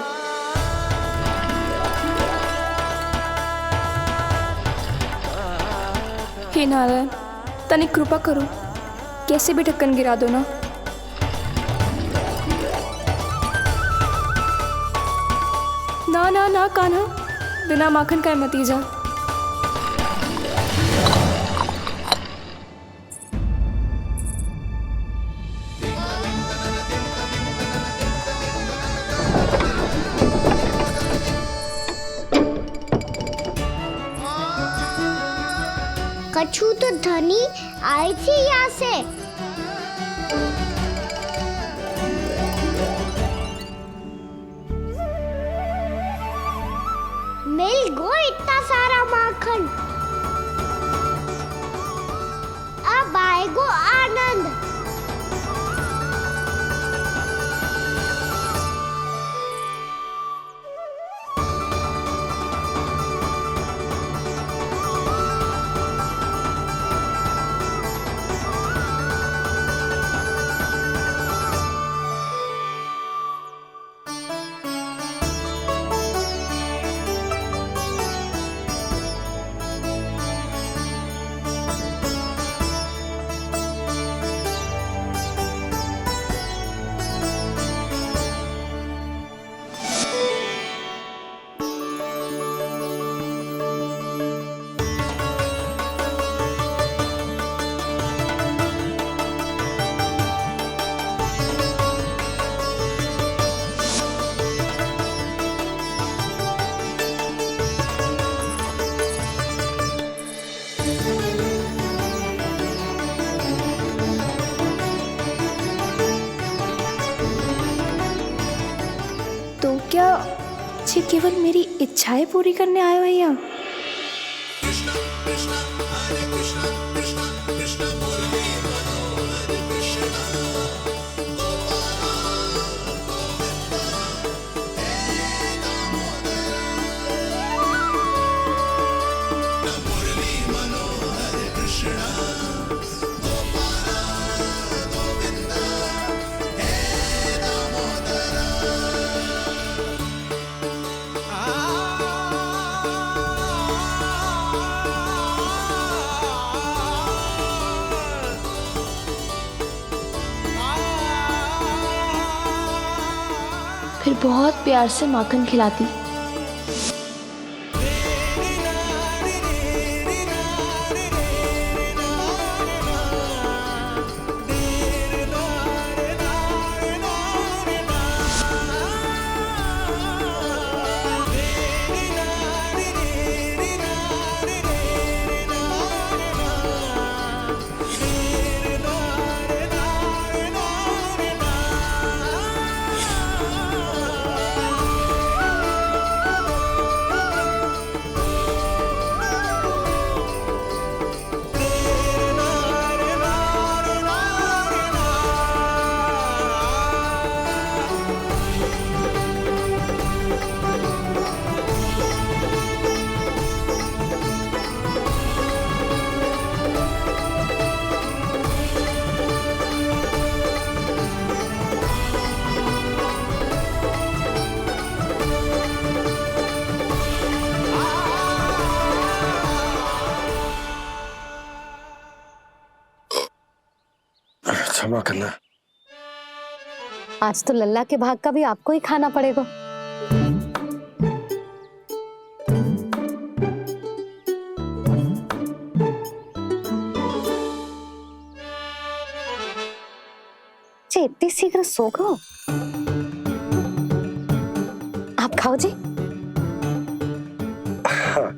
S7: हे नारायण, तनिक कृपा करो, कैसे भी ढक्कन गिरा दो ना। ना ना ना कान्हा, बिना माखन का मत ही जा।
S3: कछू तो धनी आई थी यहाँ से। मिल गो इतना सारा माखन, अब आएगो आनंद।
S7: क्या ये केवल मेरी इच्छाएं पूरी करने आए हो यहाँ?
S14: फिर बहुत प्यार से माखन खिलाती।
S6: क्षमा करना।
S5: आज तो लल्ला के भाग का भी आपको ही खाना पड़ेगा। जी इतनी शीघ्र सो गो? आप खाओ जी।
S6: हाँ।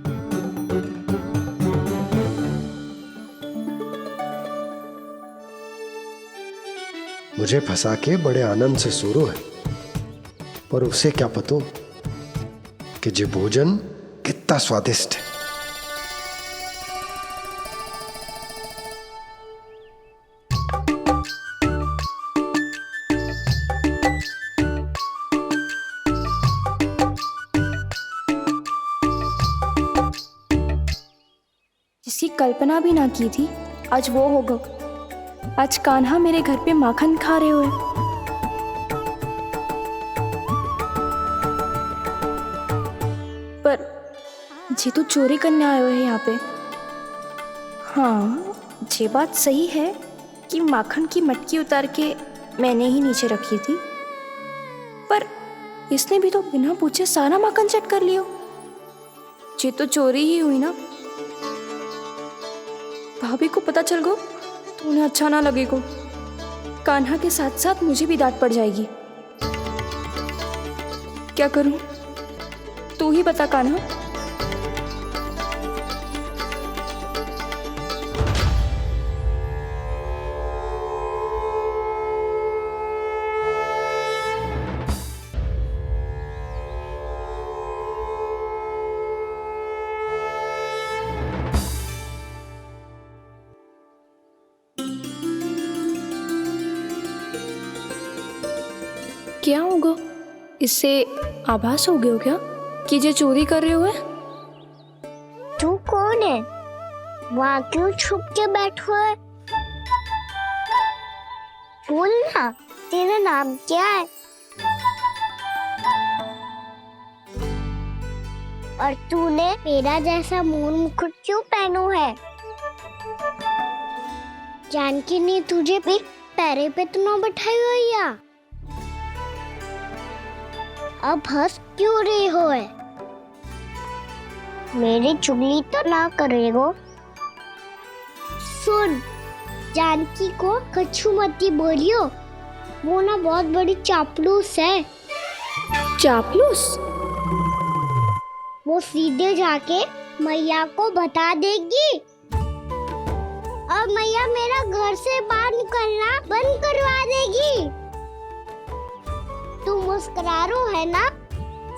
S6: मुझे फंसा के बड़े आनंद से सो है, पर उसे क्या पता कि ये भोजन कितना स्वादिष्ट है।
S7: जिसकी कल्पना भी ना की थी आज वो होगा। आज कान्हा मेरे घर पे माखन खा रहे हुए। पर जी तो चोरी करने आए हुए हैं यहाँ पे। हाँ ये बात सही है कि माखन की मटकी उतार के मैंने ही नीचे रखी थी, पर इसने भी तो बिना पूछे सारा माखन चट कर लियो। ये तो चोरी ही हुई ना। भाभी को पता चल गो तो उन्हें अच्छा ना लगेगा। कान्हा के साथ साथ मुझे भी डांट पड़ जाएगी। क्या करूं? तू ही बता कान्हा। क्या होगा? इससे आभास हो गया क्या कि ये चोरी कर रहे हुए?
S3: तू कौन है? वहाँ क्यों छुप के बैठो है? बोल ना, तेरा नाम क्या है? और तूने मेरा जैसा मोर मुकुट क्यों पहनो है? जानकी ने तुझे भी पैरे पे तो ना बैठाई हुई है। अब हंस क्यों रही हो है? मेरी चुगली तो ना करेगो। सुन, जानकी को कछु मती बोलियो, वो ना बहुत बड़ी चापलूस है।
S7: चापलूस?
S3: वो सीधे जाके मैया को बता देगी और मैया मेरा घर से बाहर निकलना बंद करवा देगी। तू मुस्कुरा रो है ना?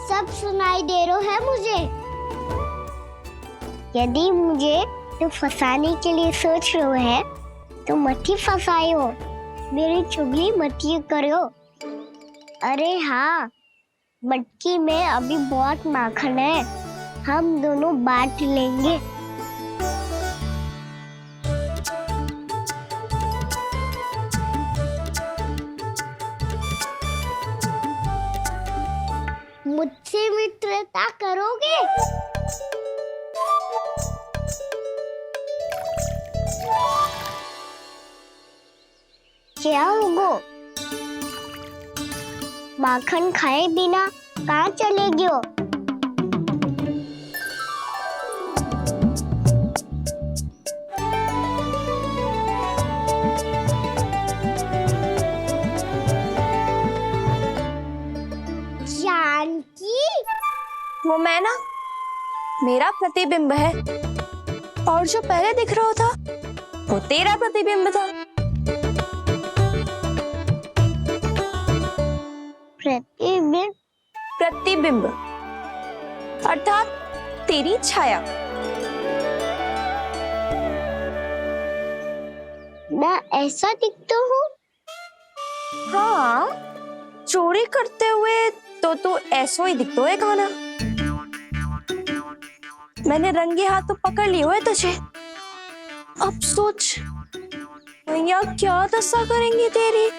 S3: सब सुनाई दे रो है मुझे। यदि मुझे तू फंसाने के लिए सोच रहे है तो मत ही फंसायो, मेरी चुगली मत ही करो। अरे हाँ, मटकी में अभी बहुत माखन है, हम दोनों बांट लेंगे। मुझसे मित्रता करोगे? क्या होगा? माखन खाए बिना कहाँ चलेगी हो? जानकी,
S7: वो मैं ना, मेरा प्रतिबिंब है, और जो पहले दिख रहा था वो तेरा प्रतिबिंब था।
S3: प्रतिबिंब?
S7: प्रतिबिंब अर्थात तेरी छाया।
S3: मैं ऐसा दिखता हूँ?
S7: हाँ, चोरी करते हुए तो तू ऐसा ही दिखता है खाना। मैंने रंगे हाथ तो पकड़ लिए हुए तुझे। अब सोच भैया क्या दशा करेंगी तेरी।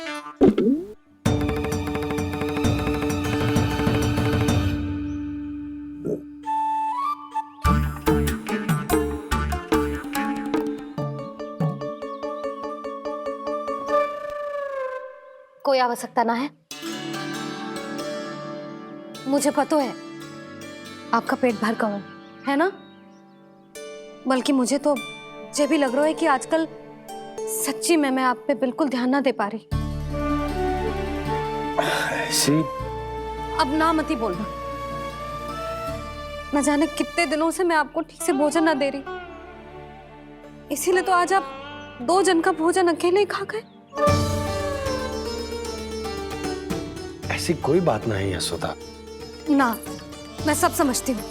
S5: कोई आवश्यकता ना है, मुझे पता है आपका पेट भर का है ना। बल्कि मुझे तो ये भी लग रहा है कि आजकल सच्ची में मैं आप पे बिल्कुल ध्यान ना दे पा रही।
S6: ऐसी
S5: अब ना मत ही बोलना। न जाने कितने दिनों से मैं आपको ठीक से भोजन ना दे रही, इसीलिए तो आज आप 2 जन का भोजन अकेले ही खा गए।
S6: ऐसी कोई बात नहीं है यशोदा।
S5: ना, मैं सब समझती हूँ।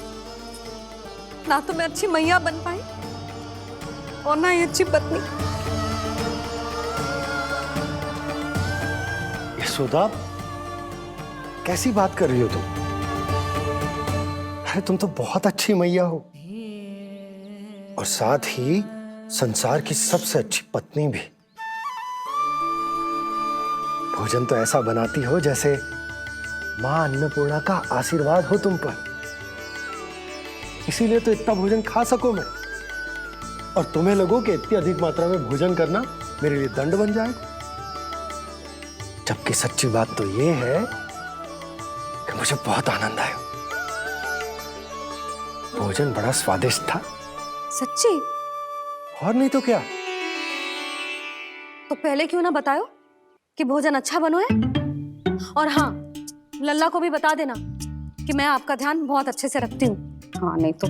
S5: ना तो मैं अच्छी मैया बन पाई और ना ही अच्छी पत्नी।
S6: यशोदा, कैसी बात कर रही हो तुम? अरे तुम तो बहुत अच्छी मैया हो, और साथ ही संसार की सबसे अच्छी पत्नी भी। भोजन तो ऐसा बनाती हो जैसे मां अन्नपूर्णा का आशीर्वाद हो तुम पर। इसीलिए तो इतना भोजन खा सको मैं, और तुम्हें लगो कि इतनी अधिक मात्रा में भोजन करना मेरे लिए दंड बन जाएगा। जबकि सच्ची बात तो ये है कि मुझे बहुत आनंद आया। भोजन बड़ा स्वादिष्ट था।
S5: सच्ची?
S6: और नहीं तो क्या।
S5: तो पहले क्यों ना बताओ कि भोजन अच्छा बनो है। और हाँ, लल्ला को भी बता देना कि मैं आपका ध्यान बहुत अच्छे से रखती हूँ। हाँ नहीं तो।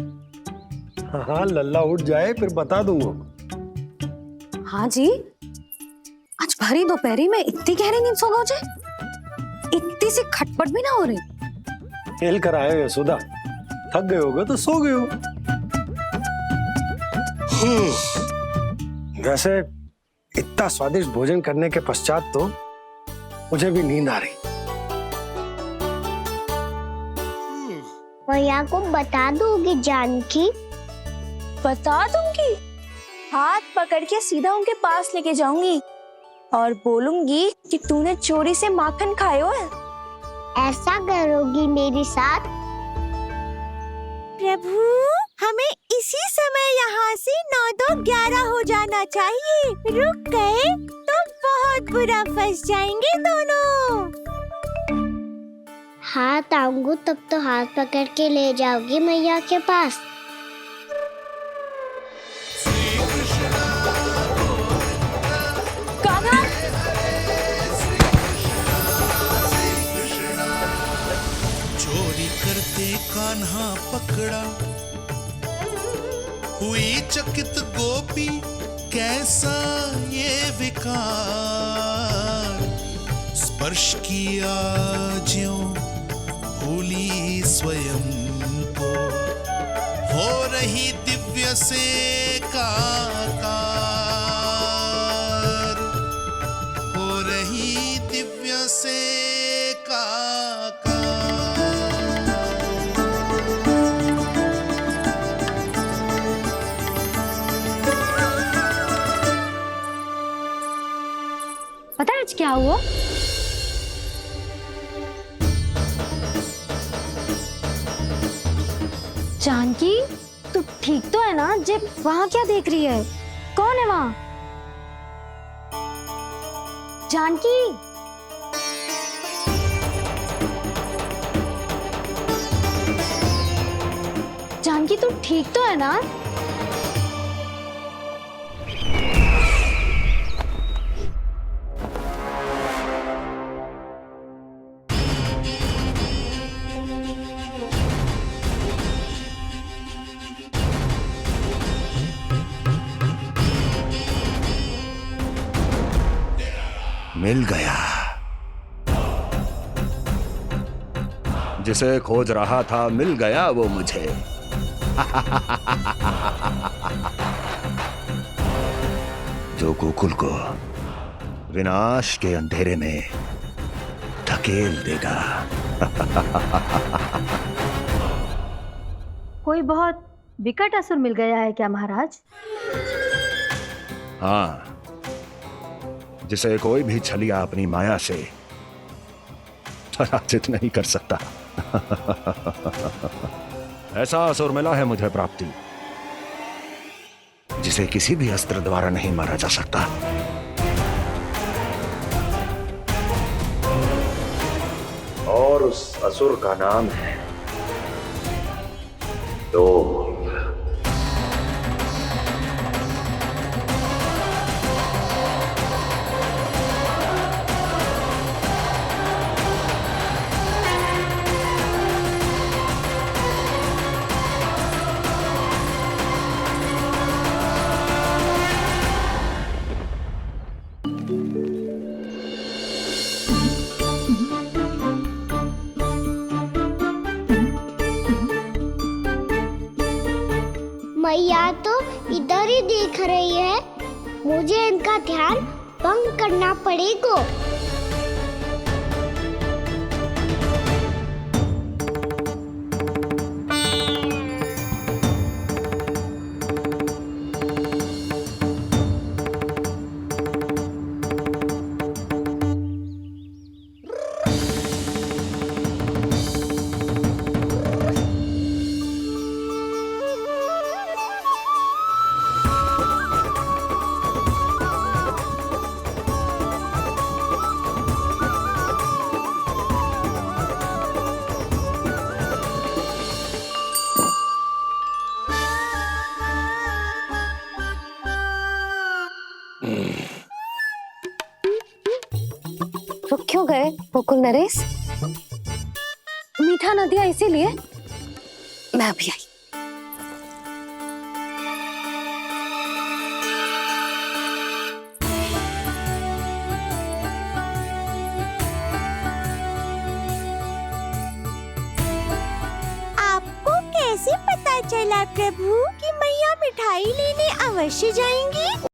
S6: हाँ, लल्ला उठ जाए फिर बता दूंगा।
S5: हाँ जी, आज भरी दोपहरी में इतनी गहरी नींद सो गए? इतनी सी खटपट भी ना हो रही?
S6: खेल कर आए हो यशोदा, थक गए होगे तो सो गए हो। वैसे इतना स्वादिष्ट भोजन करने के पश्चात तो मुझे भी नींद आ रही।
S3: भैया को बता दोगी जानकी?
S7: बता दूंगी। हाथ पकड़ के सीधा उनके पास लेके जाऊंगी और बोलूंगी कि तूने चोरी से माखन खाया है।
S3: ऐसा करोगी मेरे साथ?
S10: प्रभु, हमें इसी समय यहाँ से 9-2-11 हो जाना चाहिए। रुक गए तो बहुत बुरा फंस जाएंगे दोनों।
S3: हाथ आऊंगी तब तो हाथ पकड़ के ले जाओगी मैया के पास।
S11: चोरी करते कान्हा पकड़ा, हुई चकित गोपी कैसा ये विकार। स्पर्श किया ज्यों भूली स्वयं को, हो रही दिव्य से काकार, हो रही दिव्य से
S5: पता है आज क्या हुआ? जानकी, तू ठीक तो है ना? जे वहां क्या देख रही है? कौन है वहां? जानकी,
S12: जानकी तू ठीक तो है ना?
S4: मिल गया। जिसे खोज रहा था मिल गया वो मुझे। जो गोकुल को विनाश के अंधेरे में धकेल देगा।
S12: कोई बहुत विकट असुर मिल गया है क्या महाराज?
S4: हाँ, जिसे कोई भी छलिया अपनी माया से पराजित नहीं कर सकता। ऐसा असुर मिला है मुझे प्राप्ति, जिसे किसी भी अस्त्र द्वारा नहीं मारा जा सकता। और उस असुर का नाम है लोभ।
S3: मैया तो इधर ही देख रही है, मुझे इनका ध्यान भंग करना पड़ेगा।
S5: रुक क्यों गए गोकुल नरेश? मीठा न दिया इसीलिए? मैं अभी आई।
S10: आपको कैसे पता चला प्रभु कि मैया मिठाई लेने अवश्य जाएंगी?